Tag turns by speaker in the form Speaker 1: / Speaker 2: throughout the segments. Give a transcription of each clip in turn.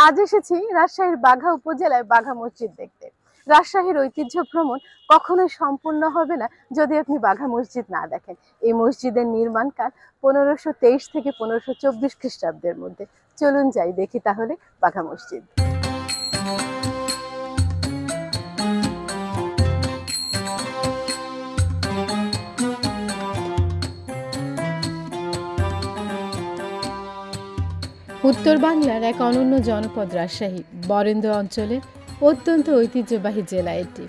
Speaker 1: আজ এসেছি রাজশাহীর বাঘা উপজেলায় বাঘা মসজিদ দেখতে। রাজশাহীর ঐতিহ্য ভ্রমণ কখনোই সম্পূর্ণ হবে না যদি আপনি বাঘা মসজিদ না দেখেন। এই মসজিদের নির্মাণকাল 1523 থেকে 1524 খ্রিস্টাব্দের মধ্যে। চলুন যাই দেখি তাহলে বাঘা মসজিদ। উত্তর বাংলার এক অনন্য জনপদ রাজশাহী বরেন্দ্র অঞ্চলের অত্যন্ত ঐতিহ্যবাহী জেলা এটি।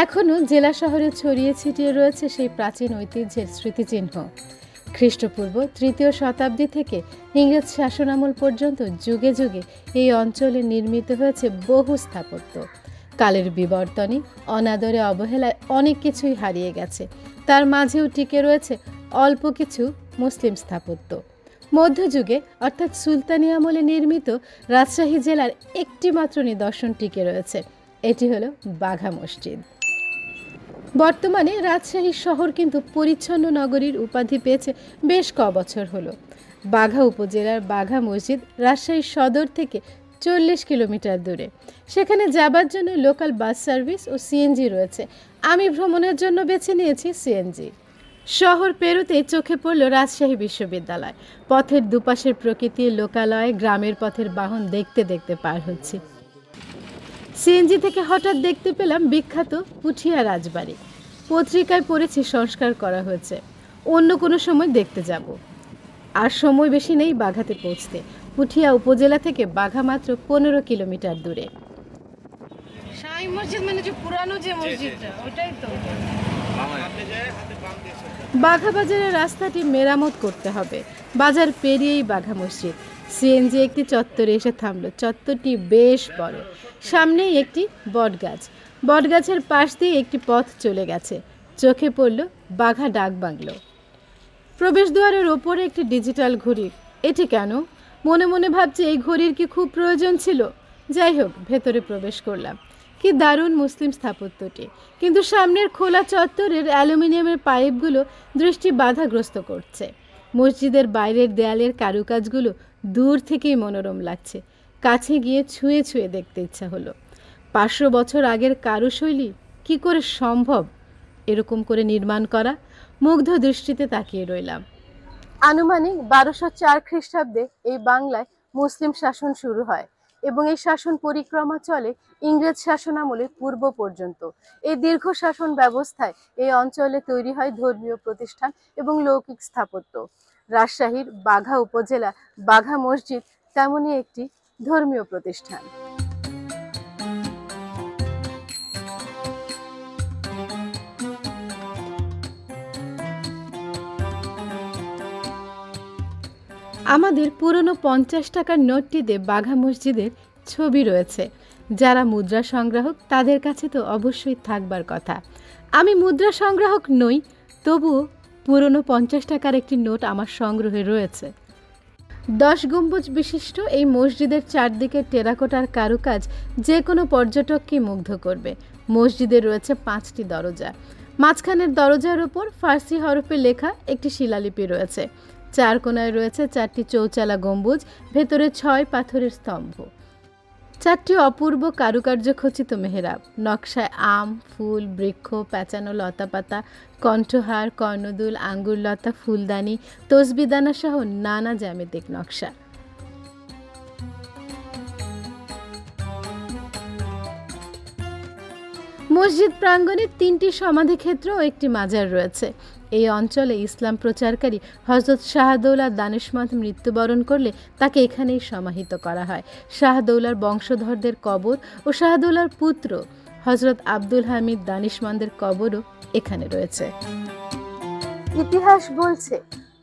Speaker 1: এখনও জেলা শহরে ছড়িয়ে ছিটিয়ে রয়েছে সেই প্রাচীন ঐতিহ্যের স্মৃতিচিহ্ন। খ্রিস্টপূর্ব 3য় শতাব্দী থেকে ইংরেজ শাসনামল পর্যন্ত যুগে যুগে এই অঞ্চলে নির্মিত হয়েছে বহু স্থাপত্য। কালের বিবর্তনে অনাদরে অবহেলায় অনেক কিছুই হারিয়ে গেছে, তার মাঝেও টিকে রয়েছে অল্প কিছু মুসলিম স্থাপত্য। মধ্যযুগে অর্থাৎ সুলতানি আমলে নির্মিত রাজশাহী জেলার একটি মাত্র নিদর্শন টিকে রয়েছে, এটি হলো বাঘা মসজিদ। বর্তমানে রাজশাহী শহর কিন্তু পরিচ্ছন্ন নগরীর উপাধি পেয়েছে বেশ কবছর হলো। বাঘা উপজেলার বাঘা মসজিদ রাজশাহী সদর থেকে 40 কিলোমিটার দূরে। সেখানে যাবার জন্য লোকাল বাস সার্ভিস ও সিএনজি রয়েছে। আমি ভ্রমণের জন্য বেছে নিয়েছি সিএনজি। শহর পেরুতেই চোখে পড়ল রাজশাহী বিশ্ববিদ্যালয়। পথের দুপাশের প্রকৃতির লোকালয়ে গ্রামের পথের বাহন দেখতে দেখতে পার হচ্ছে। সিএনজি থেকে হঠাৎ দেখতে পেলাম বিখ্যাত পুঠিয়া রাজবাড়ি। পত্রিকায় পড়েছি সংস্কার করা হয়েছে, অন্য কোনো সময় দেখতে যাব। আর সময় বেশি নেই বাঘাতে পৌঁছতে। পুঠিয়া উপজেলা থেকে বাঘা মাত্র 15 কিলোমিটার দূরে।
Speaker 2: শাহী মসজিদ মানে যে পুরানো যে মসজিদটা, ওটাই তো।
Speaker 1: বাঘা বাজারের রাস্তাটি মেরামত করতে হবে। বাজার পেরিয়েই বাঘা মসজিদ। সিএনজি একটি চত্বরে এসে থামলো। চত্বরটি বেশ বড়, সামনেই একটি বটগাছ। বটগাছের পাশ দিয়ে একটি পথ চলে গেছে। চোখে পড়ল বাঘা ডাক বাংলো। প্রবেশদ্বারের ওপরে একটি ডিজিটাল ঘড়ি। এটি কেন? মনে মনে ভাবছি এই ঘড়ির কি খুব প্রয়োজন ছিল? যাই হোক, ভেতরে প্রবেশ করলাম। কি দারুণ মুসলিম স্থাপত্যটি, কিন্তু সামনের খোলা চত্বরের অ্যালুমিনিয়ামের পাইপগুলো দৃষ্টি বাধাগ্রস্ত করছে। মসজিদের বাইরের দেয়ালের কারুকাজগুলো দূর থেকেই মনোরম লাগছে। কাছে গিয়ে ছুঁয়ে ছুঁয়ে দেখতে ইচ্ছা হলো। 500 বছর আগের কারুশৈলী কি করে সম্ভব এরকম করে নির্মাণ করা? মুগ্ধ দৃষ্টিতে তাকিয়ে রইলাম। আনুমানিক 1204 খ্রিস্টাব্দে এই বাংলায় মুসলিম শাসন শুরু হয় এবং এই শাসন পরিক্রমা চলে ইংরেজ শাসনামলের পূর্ব পর্যন্ত। এই দীর্ঘ শাসন ব্যবস্থায় এই অঞ্চলে তৈরি হয় ধর্মীয় প্রতিষ্ঠান এবং লৌকিক স্থাপত্য। রাজশাহীর বাঘা উপজেলা বাঘা মসজিদ তেমনই একটি ধর্মীয় প্রতিষ্ঠান। আমাদের পুরনো 50 টাকার নোটটিতে বাঘা মসজিদের ছবি রয়েছে। যারা মুদ্রা সংগ্রাহক তাদের কাছে তো অবশ্যই থাকবার কথা। আমি মুদ্রা সংগ্রাহক নই, তবুও পুরনো 50 টাকার একটি নোট আমার সংগ্রহে রয়েছে। 10 গম্বুজ বিশিষ্ট এই মসজিদের চারদিকে টেরাকোটার কারুকাজ যে কোনো পর্যটককে মুগ্ধ করবে। মসজিদে রয়েছে 5টি দরজা। মাঝখানের দরজার উপর ফার্সি হরফে লেখা একটি শিলালিপি রয়েছে। 4 কোণায় রয়েছে 4টি চৌচালা গম্বুজ, ভেতরে 6 পাথরের স্তম্ভ, 4টি অপূর্ব কারুকার্য খচিত মেহরাব। নকশায় আম, ফুল, বৃক্ষ, প্যাঁচানো লতাপাতা, কণ্ঠহার, কর্ণদুল, আঙ্গুরলতা, ফুলদানি, তসবিদানা সহ নানা জ্যামিতিক নকশা। মসজিদ প্রাঙ্গণে 3টি সমাধিক্ষেত্র ও একটি মাজার রয়েছে। এই অঞ্চলে ইসলাম প্রচারকারী হযরত শাহদৌলা দানিশমন্দ মৃত্যুবরণ করলে তাকে এখানেই সমাহিত করা হয়। শাহদৌলার বংশধরদের কবর ও শাহদৌলার পুত্র হযরত আব্দুল হামিদ দানিশমন্দের কবরও এখানে রয়েছে। ইতিহাস বলছে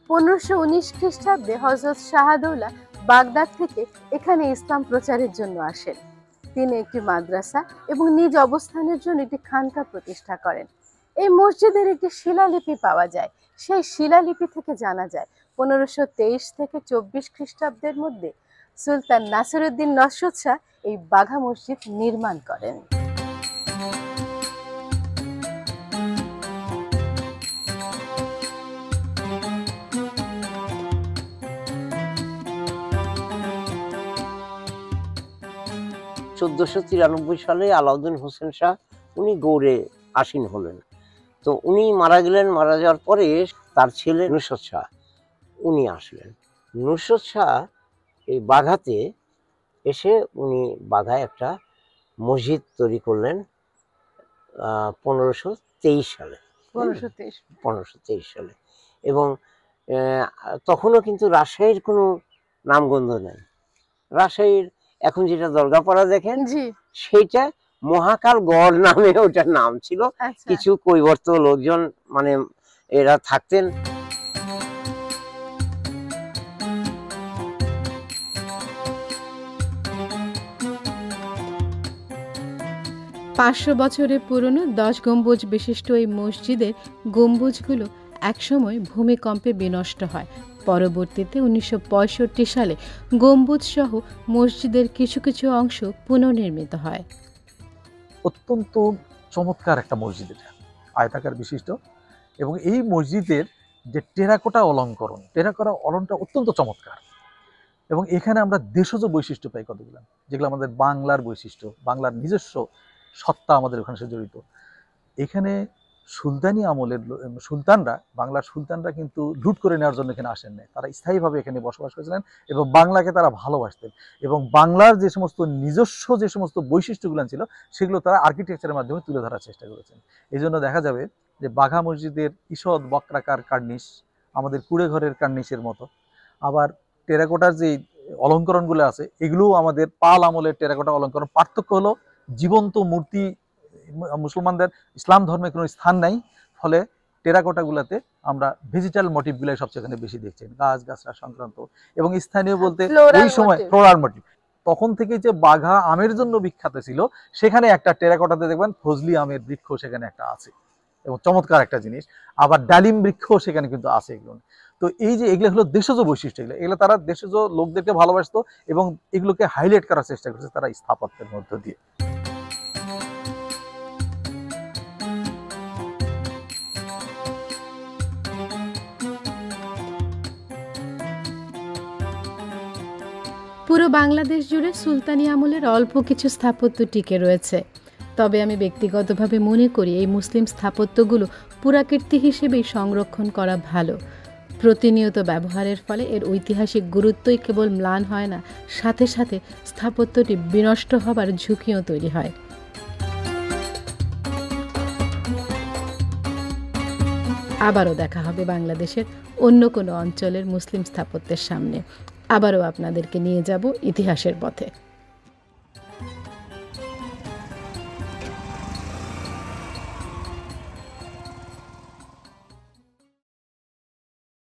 Speaker 1: 1519 খ্রিস্টাব্দে হযরত শাহদৌলা বাগদাদ থেকে এখানে ইসলাম প্রচারের জন্য আসেন। তিনি একটি মাদ্রাসা এবং নিজ অবস্থানের জন্য একটি খানকা প্রতিষ্ঠা করেন। এই মসজিদের একটি শিলালিপি পাওয়া যায়। সেই শিলালিপি থেকে জানা যায় 1523 থেকে 24 খ্রিস্টাব্দের মধ্যে সুলতান নাসিরউদ্দিন নসরত শাহ এই বাঘা মসজিদ নির্মাণ করেন।
Speaker 3: 1493 সালে আলাউদ্দিন হোসেন শাহ উনি গৌড়ে আসীন হলেন। তো উনি মারা গেলেন। মারা যাওয়ার পরে তার ছেলে নুসরত শাহ উনি আসলেন। নুসরত শাহ এই বাঘাতে এসে উনি বাঘায় একটা মসজিদ তৈরি করলেন 1523 সালে। 1523 সালে। এবং তখনও কিন্তু রাজশাহীর কোনো নামগন্ধ নাই। রাজশাহীর এখন যেটা দরগাপাড়া দেখেন সেইটা মহাকাল গড় নামে ওটার নাম ছিল। কিছু কৈবর্ত লোকজন মানে এরা থাকতেন।
Speaker 1: পাঁচশো বছরের পুরনো 10 গম্বুজ বিশিষ্ট এই মসজিদের গম্বুজগুলো একসময় ভূমিকম্পে বিনষ্ট হয়। পরবর্তীতে 1965 সালে গম্বুজ সহ মসজিদের কিছু কিছু অংশ পুনর্নির্মিত হয়।
Speaker 4: অত্যন্ত চমৎকার একটা মসজিদ, এটা আয়তাকার বিশিষ্ট। এবং এই মসজিদের যে টেরাকোটা অলঙ্করণ, টেরাকোটা অলঙ্করণটা অত্যন্ত চমৎকার। এবং এখানে আমরা দেশজ বৈশিষ্ট্য পাই কতগুলো, যেগুলো আমাদের বাংলার বৈশিষ্ট্য, বাংলার নিজস্ব সত্তা আমাদের ওখানে সে জড়িত। এখানে সুলতানি আমলের সুলতানরা, বাংলার সুলতানরা কিন্তু লুট করে নেওয়ার জন্য এখানে আসেন নাই। তারা স্থায়ীভাবে এখানে বসবাস করেছিলেন এবং বাংলাকে তারা ভালোবাসতেন। এবং বাংলার যে সমস্ত নিজস্ব যে সমস্ত বৈশিষ্ট্যগুলো ছিল সেগুলো তারা আর্কিটেকচারের মাধ্যমে তুলে ধরার চেষ্টা করেছেন। এই জন্য দেখা যাবে যে বাঘা মসজিদের ঈষৎ বক্রাকার কার্নিশ আমাদের কুড়ে ঘরের কার্নিশের মতো। আবার টেরাকোটার যে অলঙ্করণগুলো আছে এগুলোও আমাদের পাল আমলের টেরাকোটা অলঙ্করণ। পার্থক্য হলো জীবন্ত মূর্তি মুসলমানদের ইসলাম ধর্মে কোনো স্থান নাই, ফলে টেরাকোটাগুলোতে আমরা ভেজিটাল মোটিভগুলাই সবচেয়ে এখানে বেশি দেখছেন, গাছ গাছরা সংক্রান্ত। এবং স্থানীয় বলতে ওই সময় ফ্লোরাল মোটিভ। তখন থেকে যে বাঘা আমের জন্য বিখ্যাত ছিল, সেখানে একটা টেরাকোটাতে দেখবেন ফজলি আমের বৃক্ষ সেখানে একটা আছে এবং চমৎকার একটা জিনিস। আবার ডালিম বৃক্ষ সেখানে কিন্তু আছে এগুলো। তো এই যে এগুলো হলো দেশজ বৈশিষ্ট্য, এগুলো তারা দেশজ লোকদেরকে ভালোবাসতো এবং এগুলোকে হাইলাইট করার চেষ্টা করছে তারা স্থাপত্যের মধ্য দিয়ে।
Speaker 1: পুরো বাংলাদেশ জুড়ে সুলতানি আমলের অল্প কিছু স্থাপত্য টিকে রয়েছে। তবে আমি ব্যক্তিগতভাবে মনে করি এই মুসলিম স্থাপত্যগুলো পুরাকীর্তি হিসেবেই সংরক্ষণ করা ভালো। প্রতিনিয়ত ব্যবহারের ফলে এর ঐতিহাসিক গুরুত্বই কেবল ম্লান হয় না, সাথে সাথে স্থাপত্যটি বিনষ্ট হবার ঝুঁকিও তৈরি হয়। আবারও দেখা হবে বাংলাদেশের অন্য কোনো অঞ্চলের মুসলিম স্থাপত্যের সামনে। আবারও আপনাদেরকে নিয়ে যাব ইতিহাসের পথে।